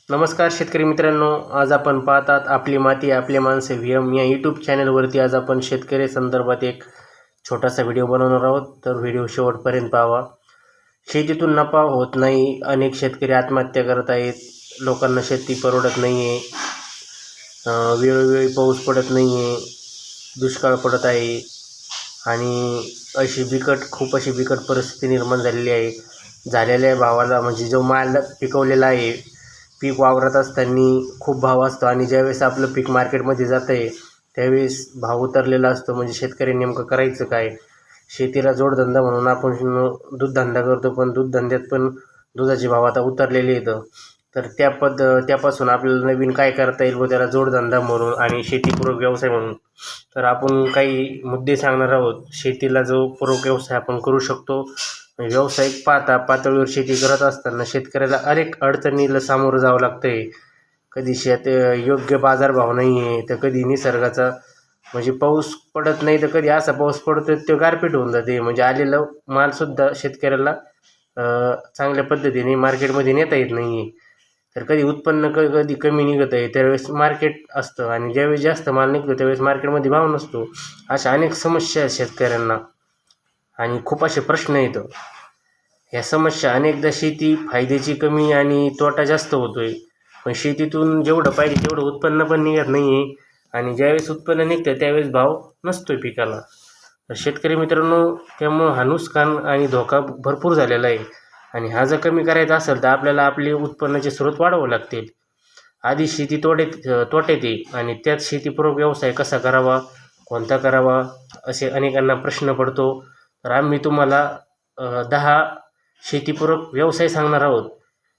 नमस्कार शेतकरी मित्रांनो, आज आपण पाहतात आपली माती आपले माणसे व्हीएम या यूट्यूब चॅनलवरती आज आपण शेतकरी संदर्भात एक छोटासा व्हिडिओ बनवणार आहोत. तर व्हिडिओ शेवटपर्यंत पाहावा. शेतीतून नफा होत नाही, अनेक शेतकरी आत्महत्या करत आहेत, लोकांना शेती परवडत नाही आहे, वेळोवेळी पाऊस पडत नाही आहे, दुष्काळ पडत आहे आणि खूप अशी बिकट परिस्थिती निर्माण झालेली आहे. झालेल्या भावाला म्हणजे जो माल पिकवलेला आहे, पीक वावरत असताना खूप भाव असतो आणि ज्यावेळेस आपलं पीक मार्केटमध्ये जातं आहे त्यावेळेस भाव उतरलेला असतो. म्हणजे शेतकरी नेमकं करायचं काय? शेतीला जोडधंदा म्हणून आपण दूधधंदा करतो, पण दूधधंद्यात पण दुधाचे भाव आता उतरलेले येतं. तर त्यापासून आपल्याला नवीन काय करता येईल व त्याला जोडधंदा म्हणून आणि शेतीपूरक व्यवसाय म्हणून तर आपण काही मुद्दे सांगणार आहोत. शेतीला जो पूरक व्यवसाय आपण करू शकतो. व्यावसायिक पातळीवर शेती करत असताना शेतकऱ्याला अनेक अडचणीला सामोरं जावं लागतं आहे. कधी योग्य बाजारभाव नाही आहे, तर कधी निसर्गाचा म्हणजे पाऊस पडत नाही, तर कधी असा पाऊस पडतो तो गारपीट होऊन जाते. म्हणजे आलेलं मालसुद्धा शेतकऱ्याला चांगल्या पद्धतीने मार्केटमध्ये नेता येत नाही आहे. तर कधी उत्पन्न कधी कमी निघत आहे, त्यावेळेस मार्केट असतं आणि ज्यावेळेस जास्त माल निघतो त्यावेळेस मार्केटमध्ये भाव नसतो. अशा अनेक समस्या आहेत शेतकऱ्यांना आणि खूप असे प्रश्न येतं. ह्या समस्या अनेकदा शेती फायद्याची कमी आणि तोटा जास्त होतो आहे, पण शेतीतून जेवढं पाहिजे तेवढं उत्पन्न पण निघत नाही आहे आणि ज्यावेळेस उत्पन्न निघतं त्यावेळेस भाव नसतो आहे पिकाला. तर शेतकरी मित्रांनो, त्यामुळं हा नुकसान आणि धोका भरपूर झालेला आहे आणि हा जर कमी करायचा असेल तर आपल्याला आपले उत्पन्नाचे स्रोत वाढवावे लागतील. आधी शेती तोट्यात आहे आणि त्यात शेतीपूरक व्यवसाय कसा करावा, कोणता करावा, असे अनेकांना प्रश्न पडतो. तर आम्ही तुम्हाला 10 शेतीपूरक व्यवसाय सांगणार आहोत.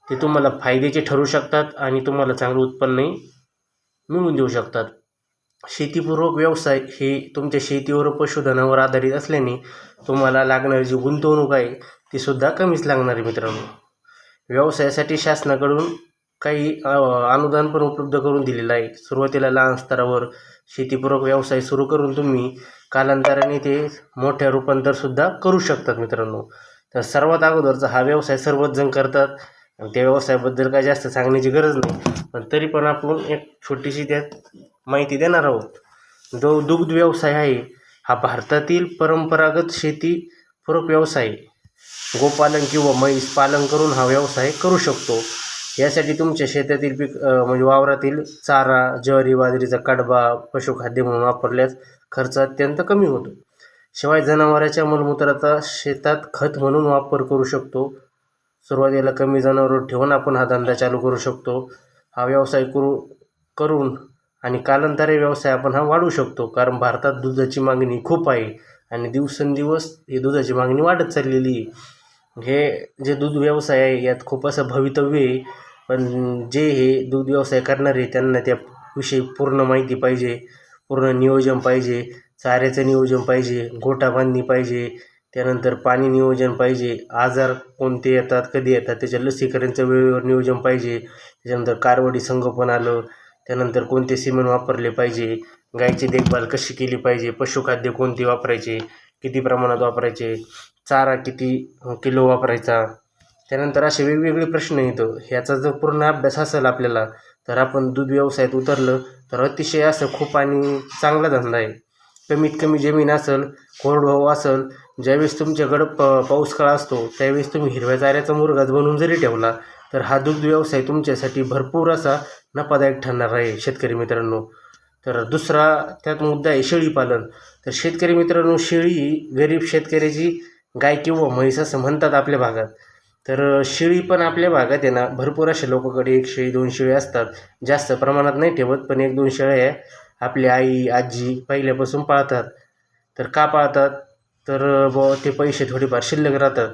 ते तुम्हाला फायद्याचे ठरू शकतात आणि तुम्हाला चांगलं उत्पन्नही मिळवून देऊ शकतात. शेतीपूरक व्यवसाय हे तुमच्या शेतीवर पशुधनावर आधारित असल्याने तुम्हाला लागणारी जी गुंतवणूक आहे ती सुद्धा कमीच लागणार आहे मित्रांनो. व्यवसायासाठी शासनाकडून काही अनुदान पण उपलब्ध करून दिलेलं आहे. सुरुवातीला लहान स्तरावर शेतीपूरक व्यवसाय सुरू करून तुम्ही कालांतराने ते मोठ्या रूपांतरसुद्धा करू शकतात मित्रांनो. तर सर्वात अगोदरचा हा व्यवसाय सर्वच जण करतात आणि त्या व्यवसायाबद्दल काय जास्त सांगण्याची गरज नाही, पण तरी पण आपण एक छोटीशी त्यात माहिती देणार आहोत. जो दुग्ध व्यवसाय आहे हा भारतातील परंपरागत शेतीपूरक व्यवसाय गोपालन किंवा म्हैस पालन करून हा व्यवसाय करू शकतो. यासाठी तुमच्या शेतातील पीक म्हणजे वावरातील चारा, ज्वारी बाजरीचा कडबा पशुखाद्य म्हणून वापरल्यास खर्च अत्यंत कमी होतो. शिवाय जनावरांच्या मलमूत्राचा शेतात खत म्हणून वापर करू शकतो. सुरुवातीला कमी जनावर ठेवून आपण हा धंदा चालू करू शकतो. हा व्यवसाय करून आणि कालांतराने व्यवसाय आपण हा वाढवू शकतो, कारण भारतात दुधाची मागणी खूप आहे आणि दिवसेंदिवस ही दुधाची मागणी वाढत चाललेली आहे. हे जे दूध व्यवसाय आहे यात खूप असं भवितव्य आहे, पण जे हे दूध व्यवसाय करणारे त्यांना त्याविषयी पूर्ण माहिती पाहिजे, पूर्ण नियोजन पाहिजे, चाऱ्याचं नियोजन पाहिजे, गोठा बांधणी पाहिजे, त्यानंतर पाणी नियोजन पाहिजे, आजार कोणते येतात कधी येतात त्याच्या लसीकरणाचं वेळेवर नियोजन पाहिजे, त्याच्यानंतर कारवडी संगोपन आलं, त्यानंतर कोणते सिमेंट वापरले पाहिजे, गायची देखभाल कशी केली पाहिजे, पशुखाद्य कोणते वापरायचे, किती प्रमाणात वापरायचे, चारा किती किलो वापरायचा, त्यानंतर असे वेगवेगळे प्रश्न येतो. ह्याचा जर पूर्ण अभ्यास असेल आपल्याला तर आपण दूध व्यवसायात उतरलं तर अतिशय असं खूप आणि चांगला धंदा आहे. कमीत कमी जमीन असेल, कोरडवाहू असेल, ज्यावेळेस तुमच्याकडं पाऊस काळ असतो त्यावेळेस तुम्ही हिरव्या चाऱ्याचा मुरघास बनवून जरी ठेवला तर हा दूध व्यवसाय तुमच्यासाठी भरपूर असा नफादायक ठरणार आहे शेतकरी मित्रांनो. तर दुसरा त्यात मुद्दा आहे शेळीपालन. तर शेतकरी मित्रांनो, शेळी ही गरीब शेतकऱ्याची गाय किंवा म्हैस असं म्हणतात आपल्या भागात. तर शेळी पण आपल्या भागात आहे ना भरपूर अशा लोकांकडे 1 शेळी 2 शेळी असतात. जास्त प्रमाणात नाही ठेवत, पण 1-2 शेळ्या आपली आई आजी पहिल्यापासून पाळतात. तर का पाळतात? तर ते पैसे थोडेफार शिल्लक राहतात.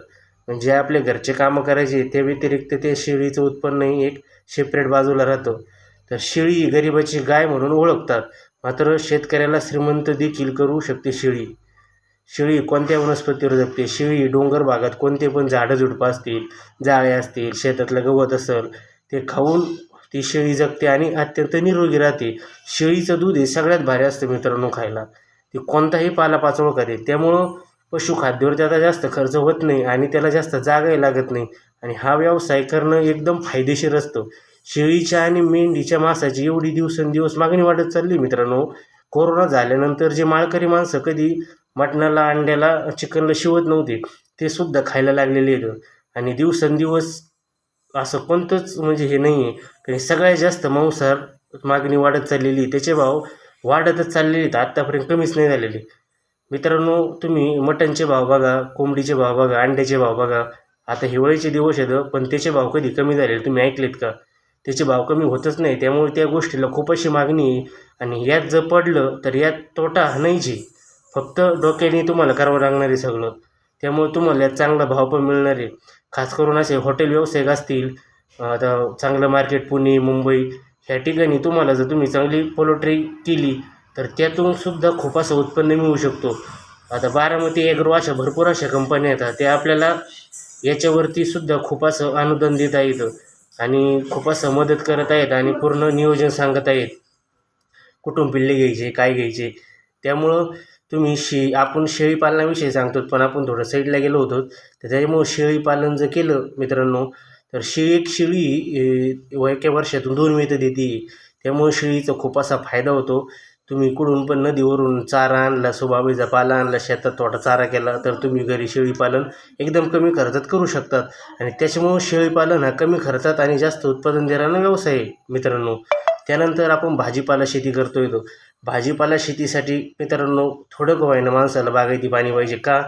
म्हणजे आपले घरचे कामं करायचे त्या व्यतिरिक्त ते शेळीचं उत्पन्नही एक सेपरेट बाजूला राहतं. तर शेळी ही गरिबाची गाय म्हणून ओळखतात, मात्र शेतकऱ्याला श्रीमंत देखील करू शकते शेळी. शेळी कोणत्या वनस्पतीवर जगते? शेळी डोंगर भागात कोणते पण झाडं झुडपं असतील, जाळे असतील, शेतातलं गवत असेल ते खाऊन ती शेळी जगते आणि अत्यंत निरोगी राहते. शेळीचं दूध हे सगळ्यात भारी असतं मित्रांनो खायला. ती कोणताही पालापाचोळा करते, त्यामुळं पशुखाद्यावर त्याचा जास्त खर्च होत नाही आणि त्याला जास्त जागाही लागत नाही आणि हा व्यवसाय करणं एकदम फायदेशीर असतो. शेळीच्या आणि मेंढीच्या मांसाची एवढी दिवसेंदिवस मागणी वाढत चालली मित्रांनो. कोरोना झाल्यानंतर जे माळकरी माणसं कधी मटणाला, अंड्याला, चिकनला शिवत नव्हते ते सुद्धा खायला लागलेले आहेत. आणि दिवसेंदिवस असं कोणतंच म्हणजे हे नाही आहे की सगळ्यात जास्त मांसाहार मागणी वाढत चाललेली, त्याचे भाव वाढतच चाललेले आहेत, आत्तापर्यंत कमीच नाही झालेले. मित्रांनो, तुम्ही मटणचे भाव बघा, कोंबडीचे भाव बघा, अंड्याचे भाव बघा. आता हिवाळीचे दिवस आहेत पण त्याचे भाव कधी कमी झालेले तुम्ही ऐकलेत का? त्याचे भाव कमी होतच नाही. त्यामुळे त्या गोष्टीला खूप अशी मागणी आहे. आणि यात जर पडलं तर यात तोटा नाहीच आहे, फक्त डोक्याने तुम्हाला करावं लागणार आहे सगळं. त्यामुळे तुम्हाला यात चांगला भाव पण मिळणार आहे. खास करून असे हॉटेल व्यावसायिक असतील, आता चांगलं मार्केट पुणे, मुंबई ह्या ठिकाणी तुम्हाला जर तुम्ही चांगली पोल्ट्री केली तर त्यातून सुद्धा खूप असं उत्पन्न मिळू शकतो. आता बारामती ॲग्रो अशा भरपूर अशा कंपन्या येतात, त्या आपल्याला याच्यावरती सुद्धा खूप असं अनुदान देत आहेत आणि खूप असं मदत करत आहेत आणि पूर्ण नियोजन सांगत आहेत, कुठून पिल्ले घ्यायचे, काय घ्यायचे. त्यामुळं तुम्ही आपण शेळीपालनाविषयी सांगतो पण आपण थोडं साईडला गेलो होतो. तर त्याच्यामुळं शेळीपालन जर केलं मित्रांनो तर एक शेळी एका वर्षातून 2 वेळेत देते. त्यामुळे शेळीचा खूप असा फायदा होतो. तुम्ही कुठून पण नदीवरून चारा आणला, सोबाबीचा पाला आणला, शेतात थोडा चारा केला तर तुम्ही घरी शेळीपालन एकदम कमी खर्चात करू शकतात. आणि त्याच्यामुळं शेळीपालन हा कमी खर्चात आणि जास्त उत्पादन देणारा व्यवसाय आहे मित्रांनो. त्यानंतर आपण भाजीपाला शेती करतोय. तो भाजीपाला शेतीसाठी मित्रांनो थोडं का होईना माणसाला बागायती पाणी पाहिजे. का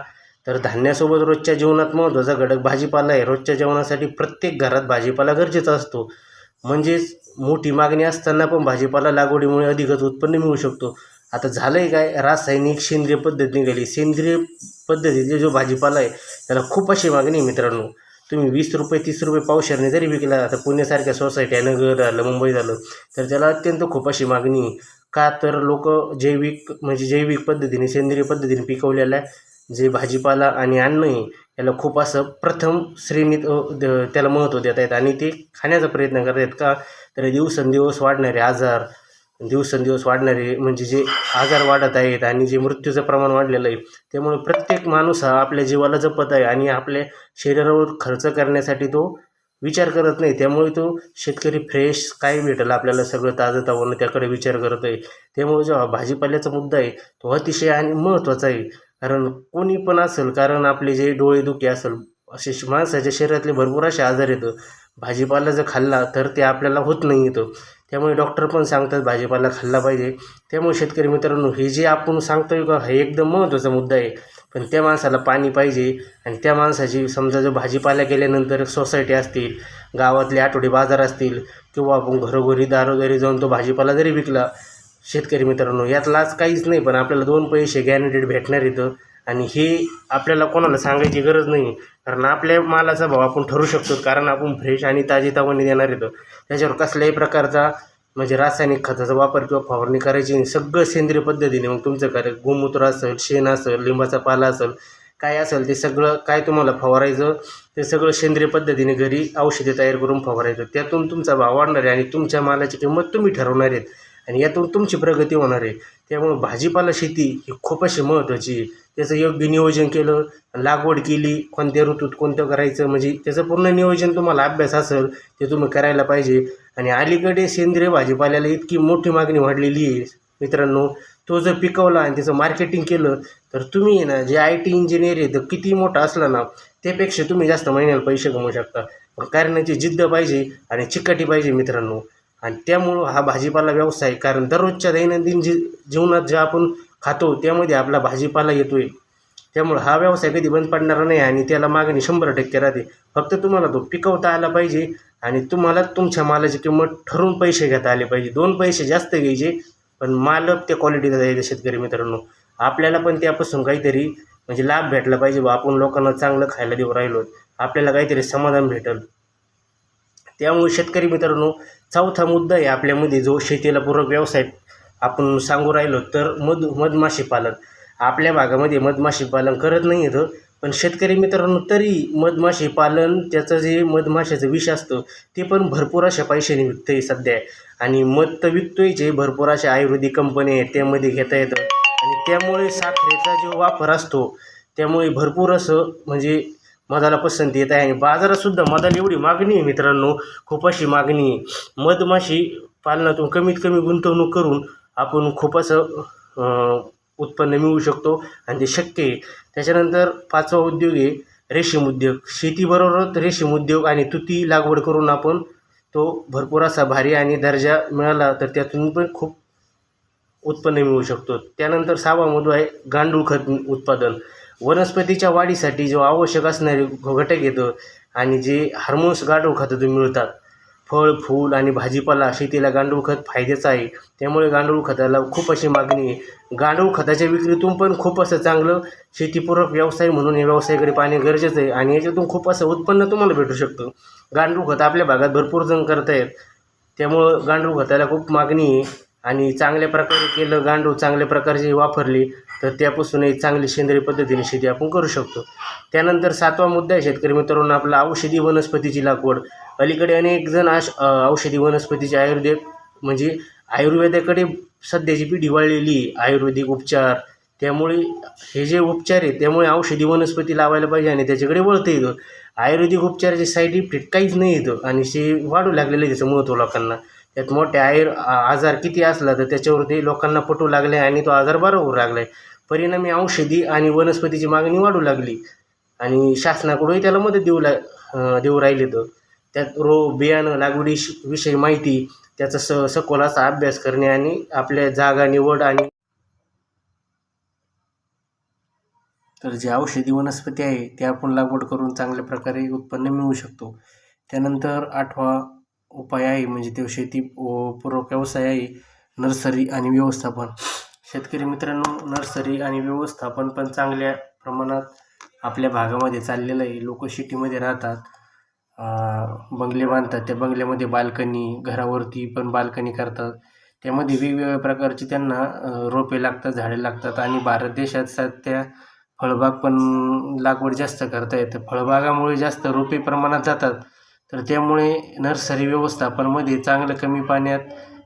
तर धान्यासोबत रोजच्या जीवनात महत्त्वाचा घटक भाजीपाला आहे. रोजच्या जेवणासाठी प्रत्येक घरात भाजीपाला गरजेचा असतो. म्हणजेच मोठी मागणी असताना पण भाजीपाला लागवडीमुळे अधिकच उत्पन्न मिळू शकतो. आता झालं आहे काय, रासायनिक सेंद्रिय पद्धत निघाली. सेंद्रिय पद्धतीचे जो भाजीपाला आहे त्याला खूप अशी मागणी आहे मित्रांनो. तुम्ही 20 रुपये 30 रुपये पावशेरने जरी विकला, आता पुण्यासारख्या सोसायटी आहे, नगर झालं, मुंबई झालं, तर त्याला अत्यंत खूप अशी मागणी आहे. का तर लोक जैविक पद्धतीने, सेंद्रिय पद्धतीने पिकवलेला जे भाजीपाला आणि अन्न आहे याला खूप असं प्रथम श्रेणीत त्याला महत्त्व देत आहेत आणि ते खाण्याचा प्रयत्न करत आहेत. का तर दिवसेंदिवस वाढणारे आजार, दिवसेंदिवस वाढणारे म्हणजे जे आजार वाढत आहेत आणि जे मृत्यूचं प्रमाण वाढलेलं आहे, त्यामुळे प्रत्येक माणूस हा आपल्या जीवाला जपत आहे आणि आपल्या शरीरावर खर्च करण्यासाठी तो विचार करत नाही. त्यामुळे तो शेतकरी फ्रेश काय भेटेल आपल्याला सगळं ताजंतवानं त्याकडे विचार करत आहे. त्यामुळे जो भाजीपाल्याचा मुद्दा आहे तो अतिशय आणि महत्त्वाचा आहे. कारण कोणी पण असेल, कारण आपले जे डोळेदुखी असेल, असे माणसाच्या शरीरातले भरपूर असे आजार येतं. भाजीपाला जर खाल्ला तर ते आपल्याला होत नाही येतं. त्यामुळे डॉक्टर पण सांगतात भाजीपाला खाल्ला पाहिजे. त्यामुळे शेतकरी मित्रांनो, हे जे आपण सांगतोय का हे एकदम महत्त्वाचा मुद्दा आहे. पण त्या माणसाला पाणी पाहिजे आणि त्या माणसाची समजा जर भाजीपाला केल्यानंतर सोसायटी असतील, गावातले आठवडे बाजार असतील किंवा आपण घरोघरी दारोदारी जाऊन तो भाजीपाला जरी विकला, शेतकरी मित्रांनो यात लाच काहीच नाही, पण आपल्याला 2 पैसे गॅरंटेड भेटणार येतं. आणि हे आपल्याला कोणाला सांगायची गरज नाही, कारण आपल्या मालाचा भाव आपण ठरवू शकतो. कारण आपण फ्रेश आणि ताजीतावानी देणार येतं. त्याच्यावर कसल्याही प्रकारचा म्हणजे रासायनिक खताचा वापर किंवा फवारणी करायची नाही. सगळं सेंद्रिय पद्धतीने. मग तुमचं काय गोमूत्र असेल, शेण असेल, लिंबाचा पाला असेल, काय असेल ते सगळं काय तुम्हाला फवारायचं ते सगळं सेंद्रिय पद्धतीने घरी औषधे तयार करून फवारायचं. त्यातून तुमचा भाव वाढणार आहे आणि तुमच्या मालाची किंमत तुम्ही ठरवणार आहेत आणि यातून तुमची प्रगती होणार आहे. त्यामुळे भाजीपाला शेती ही खूप अशी महत्त्वाची आहे. त्याचं योग्य नियोजन केलं, लागवड केली, कोणत्या ऋतूत कोणतं करायचं म्हणजे त्याचं पूर्ण नियोजन तुम्हाला अभ्यास असेल ते तुम्ही करायला पाहिजे. आणि अलीकडे सेंद्रिय भाजीपाल्याला इतकी मोठी मागणी वाढलेली आहे मित्रांनो, तो जर पिकवला आणि त्याचं मार्केटिंग केलं तर तुम्ही ना जे IT इंजिनियर आहे तर किती मोठा असला ना त्यापेक्षा तुम्ही जास्त महिन्याला पैसे कमवू शकता. पण करण्याची जिद्द पाहिजे आणि चिकाटी पाहिजे मित्रांनो. आणि त्यामुळं हा भाजीपाला व्यवसाय, कारण दररोजच्या दैनंदिन जीवनात जे आपण खातो त्यामध्ये आपला भाजीपाला येतो आहे. त्यामुळं हा व्यवसाय कधी बंद पडणारा नाही आणि त्याला मागणी 100% राहते. फक्त तुम्हाला तो पिकवता आला पाहिजे आणि तुम्हाला तुमच्या मालाची किंमत ठरवून पैसे घेता आले पाहिजे. 2 पैसे जास्त घ्यायचे पण माल त्या क्वालिटीचा द्यायचा शेतकरी मित्रांनो. आपल्याला पण त्यापासून काहीतरी म्हणजे लाभ भेटला पाहिजे. आपण लोकांना चांगलं खायला देऊ राहिलो, आपल्याला काहीतरी समाधान भेटेल. त्यामुळे शेतकरी मित्रांनो, चौथा मुद्दा आहे आपल्यामध्ये जो शेतीला पूरक व्यवसाय आपण सांगू राहिलो तर मधमाशी पालन. आपल्या भागामध्ये मधमाशी पालन करत नाही येतं, पण शेतकरी मित्रांनो तरी मधमाशी पालन त्याचं जे मधमाशाचं विष असतं ते पण भरपूर अशा पैशाने विकतं आहे सध्या. आणि मध तर विकतोय जे भरपूर अशा आयुर्वेदिक कंपनी आहेत त्यामध्ये घेता येतं. आणि त्यामुळे साखरेचा जो वापर असतो त्यामुळे भरपूर असं म्हणजे मधाला पसंती येत आहे आणि बाजारात सुद्धा मधाला एवढी मागणी आहे मित्रांनो, खूप अशी मागणी आहे. मधमाशी पालनातून कमीत कमी गुंतवणूक करून आपण खूप असं उत्पन्न मिळवू शकतो आणि ते शक्य आहे. त्याच्यानंतर 5वा उद्योग आहे रेशीम उद्योग. शेतीबरोबरच रेशीम उद्योग आणि तुती लागवड करून आपण तो भरपूर असा भारी आणि दर्जा मिळाला तर त्यातून पण खूप उत्पन्न मिळवू शकतो. त्यानंतर 6वा मुद्दा आहे गांडूळ खत उत्पादन. वनस्पतीच्या वाढीसाठी जो आवश्यक असणारे घटक येतं आणि जे हार्मोन्स गांडूळ खतातून मिळतात. फळ, फूल आणि भाजीपाला शेतीला गांडूळ खत फायद्याचं आहे. त्यामुळे गांडूळ खताला खूप अशी मागणी आहे. गांडूळ खताच्या विक्रीतून पण खूप असं चांगलं शेतीपूरक व्यवसाय म्हणून या व्यवसायाकडे पाहणे गरजेचं आहे आणि याच्यातून खूप असं उत्पन्न तुम्हाला भेटू शकतं. गांडूळ खत आपल्या भागात भरपूर जण करतायत, त्यामुळं गांडूळ खताला खूप मागणी आहे आणि चांगल्या प्रकारे केलं गांडूळ चांगल्या प्रकारचे वापरली तर त्यापासून एक चांगली सेंद्रिय पद्धतीने शेती आपण करू शकतो. त्यानंतर 7वा मुद्दा आहे शेतकरी मित्रांनो आपला औषधी वनस्पतीची लागवड. अलीकडे अनेक जण औषधी वनस्पतीचे म्हणजे आयुर्वेदाकडे सध्याची पिढी वळलेली आहे. आयुर्वेदिक उपचार, त्यामुळे हे जे उपचार आहे त्यामुळे औषधी वनस्पती लावायला पाहिजे आणि त्याच्याकडे वळतं येतं. आयुर्वेदिक उपचाराचे साईड इफेक्ट काहीच नाही येतं आणि ते वाढू लागलेलं आहे त्याचं महत्त्व लोकांना. त्यात मोठे आजार किती असला तर त्याच्यावरती लोकांना पटू लागले आणि तो आजार बरा होऊ लागला आहे. परिणामी औषधी आणि वनस्पतीची मागणी वाढू लागली आणि शासनाकडूनही त्याला मदत देऊ राहिले. तर त्यात बियाणं विषयी माहिती, त्याचा सखोल असा अभ्यास करणे आणि आपल्या जागा निवड आणि तर जे औषधी वनस्पती आहे ते आपण लागवड करून चांगल्या प्रकारे उत्पन्न मिळवू शकतो. त्यानंतर 8वा उपाय आहे म्हणजे तो शेती पूरक व्यवसाय आहे नर्सरी आणि व्यवस्थापन. शेतकरी मित्रांनो नर्सरी आणि व्यवस्थापन पण चांगल्या प्रमाणात आपल्या भागामध्ये चाललेलं आहे. लोक सिटीमध्ये राहतात, बंगले बांधतात, त्या बंगल्यामध्ये बाल्कनी, घरावरती पण बाल्कनी करतात. त्यामध्ये वेगवेगळ्या प्रकारची त्यांना रोपे लागतात, झाडे लागतात आणि भारत देशात सध्या फळबाग पण लागवड जास्त करता येते. फळबागामुळे जास्त रोपे प्रमाणात जातात, तर त्यामुळे नर्सरी व्यवस्थापनमध्ये चांगलं कमी पाण्यात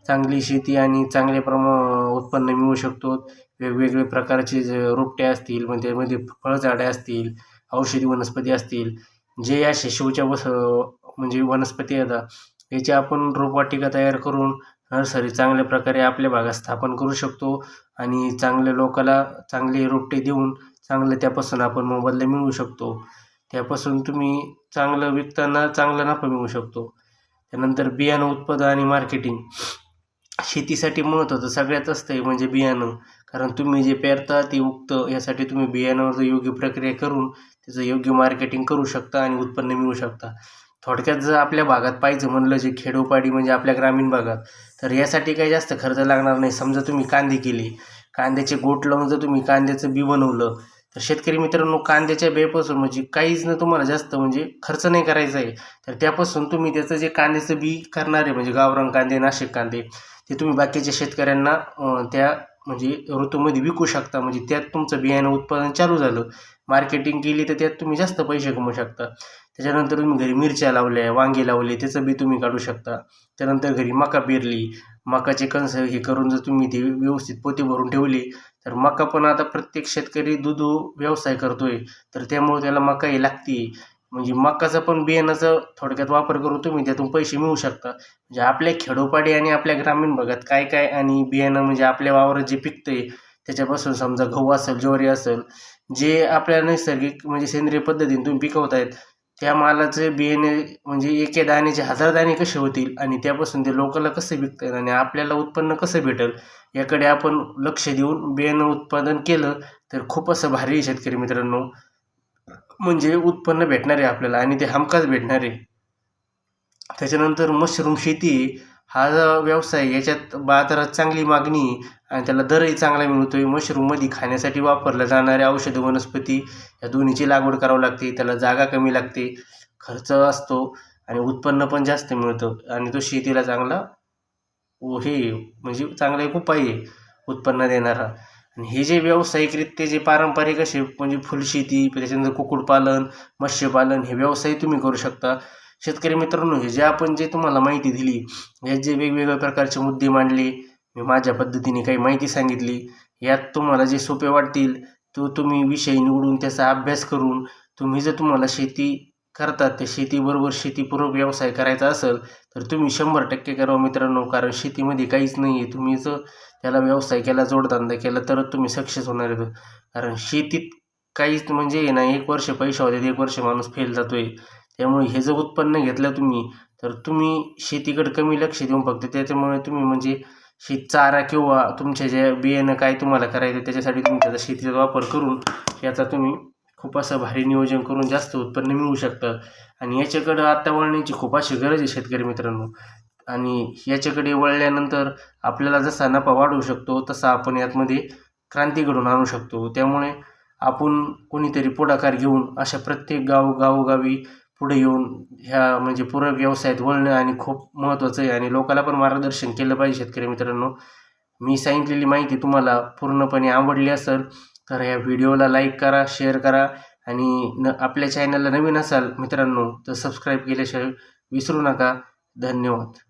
चांगली शेती आणि चांगले उत्पन्न मिळवू शकतो. वेगवेगळे प्रकारचे रोपटे असतील, म्हणजे त्यामध्ये फळझाडे असतील, औषधी वनस्पती असतील, जे या शिशूच्या म्हणजे वनस्पती येतात याची आपण रोपवाटिका तयार करून नर्सरी चांगल्या प्रकारे आपल्या भागात स्थापन करू शकतो आणि चांगल्या लोकाला चांगले रोपटे देऊन चांगलं त्यापासून आपण मोबदला मिळवू शकतो. त्यापासून तुम्ही चांगलं विकताना चांगला नफा मिळवू शकतो. त्यानंतर बियाणं उत्पादन आणि मार्केटिंग. शेतीसाठी महत्त्वाचं सगळ्यात असतं म्हणजे बियाणं, कारण तुम्ही जे पेरता ते उगतं, यासाठी तुम्ही बियाणावर योग्य प्रक्रिया करून त्याचं योग्य मार्केटिंग करू शकता आणि उत्पन्न मिळवू शकता. थोडक्यात जर आपल्या भागात पाहिजे म्हणलं जे खेडोपाडी म्हणजे आपल्या ग्रामीण भागात, तर यासाठी काही जास्त खर्च लागणार नाही. समजा तुम्ही कांदे केले, कांद्याचे गोट लावून जर तुम्ही कांद्याचं बी बनवलं तर शेतकरी मित्रांनो कांद्याच्या बेपासून म्हणजे काहीच न तुम्हाला जास्त म्हणजे खर्च नाही करायचा आहे. तर त्यापासून तुम्ही त्याचं जे कांद्याचं बी करणार आहे म्हणजे गावरान कांदे, नाशिक कांदे, ते तुम्ही बाकीच्या शेतकऱ्यांना त्या म्हणजे ऋतूमध्ये विकू शकता. म्हणजे त्यात तुमचं बियाणं उत्पादन चालू झालं, मार्केटिंग केली तर त्यात तुम्ही जास्त पैसे कमवू शकता. त्याच्यानंतर तुम्ही घरी मिरच्या लावल्या, वांगे लावले, त्याचं बी तुम्ही काढू शकता. त्यानंतर घरी मका पेरली, मकाचे कणस हे करून जर तुम्ही ते व्यवस्थित पोती भरून ठेवली तर मका पण आता प्रत्येक शेतकरी दूध व्यवसाय करतोय, तर त्यामुळे त्याला मका ही लागते. म्हणजे मकाचा पण बियाणाचा थोडक्यात वापर करून तुम्ही त्यातून पैसे मिळवू शकता. म्हणजे आपल्या खेडोपाडी आणि आपल्या ग्रामीण भागात काय काय आणि बियाणं म्हणजे आपल्या वावरात जे पिकतंय त्याच्यापासून समजा गहू असेल, ज्वारी असेल, जे आपल्या नैसर्गिक म्हणजे सेंद्रिय पद्धतीने तुम्ही पिकवतायत त्या मालाचे बियाणे म्हणजे एके दाण्याचे 1000 दाणे कसे होतील आणि त्यापासून ते लोकांना कसं विकता येईल आणि आपल्याला उत्पन्न कसं भेटेल याकडे आपण लक्ष देऊन बियाणं उत्पादन केलं तर खूप असं भारी शेतकरी मित्रांनो म्हणजे उत्पन्न भेटणार आहे आपल्याला आणि ते हमखास भेटणार आहे. त्याच्यानंतर मशरूम शेती हा जो व्यवसाय याच्यात बाजारात चांगली मागणी आणि त्याला दरही चांगला मिळतो आहे. मशरूममध्ये खाण्यासाठी वापरल्या जाणाऱ्या औषधी वनस्पती या दोन्हीची लागवड करावी लागते. त्याला जागा कमी लागते, खर्च असतो आणि उत्पन्न पण जास्त मिळतं आणि तो शेतीला चांगला म्हणजे चांगला एक उपाय आहे उत्पन्न देणारा. आणि हे जे व्यावसायिकरित्या जे पारंपरिक असे म्हणजे फुलशेती, त्याच्यानंतर कुक्कुटपालन, मत्स्यपालन हे व्यवसाय तुम्ही करू शकता. शेतकरी मित्रांनो हे जे आपण जे तुम्हाला माहिती दिली, यात जे वेगवेगळ्या प्रकारचे मुद्दे मांडले, मी माझ्या पद्धतीने काही माहिती सांगितली, यात तुम्हाला जे सोपे वाटतील तो तुम्ही विषय निवडून त्याचा अभ्यास करून तुम्ही जर तुम्हाला शेती करतात त्या शेतीबरोबर शेतीपूरक व्यवसाय करायचा असेल तर तुम्ही 100% करा मित्रांनो, कारण शेतीमध्ये काहीच नाही आहे. तुम्ही जर त्याला व्यवसाय केला, जोडधंदा केला तरच तुम्ही सक्सेस होणार आहेत. कारण शेतीत काहीच म्हणजे आहे ना, 1 वर्ष पैसे होतात, 1 वर्ष माणूस फेल जातोय. त्यामुळे हे जर उत्पन्न घेतलं तुम्ही तर तुम्ही शेतीकडे कमी लक्ष देऊन फक्त त्याच्यामुळे तुम्ही म्हणजे शेतचारा किंवा तुमच्या ज्या बियाणं काय तुम्हाला करायचं त्याच्यासाठी तुम्ही त्याचा शेतीचा वापर करून याचा तुम्ही खूप असं भारी नियोजन करून जास्त उत्पन्न मिळवू शकतं. आणि याच्याकडं आता वळण्याची खूप अशी गरज आहे शेतकरी मित्रांनो. आणि याच्याकडे वळल्यानंतर आपल्याला जसा नफा वाढवू शकतो तसा आपण यातमध्ये क्रांती घडवून आणू शकतो. त्यामुळे आपण कोणीतरी पुढाकार घेऊन अशा प्रत्येक गावोगावी पुढे येऊन ह्या म्हणजे पूरक व्यवसायात वळणं आणि खूप महत्त्वाचं आहे. आणि लोकांना पण मार्गदर्शन केलं पाहिजे शेतकरी मित्रांनो. मी सांगितलेली माहिती तुम्हाला पूर्णपणे आवडली असेल तर या व्हिडिओला लाईक करा, शेअर करा आणि आपल्या चॅनलला नवीन असाल मित्रांनो तर सबस्क्राईब केल्याशिवाय विसरू नका. धन्यवाद.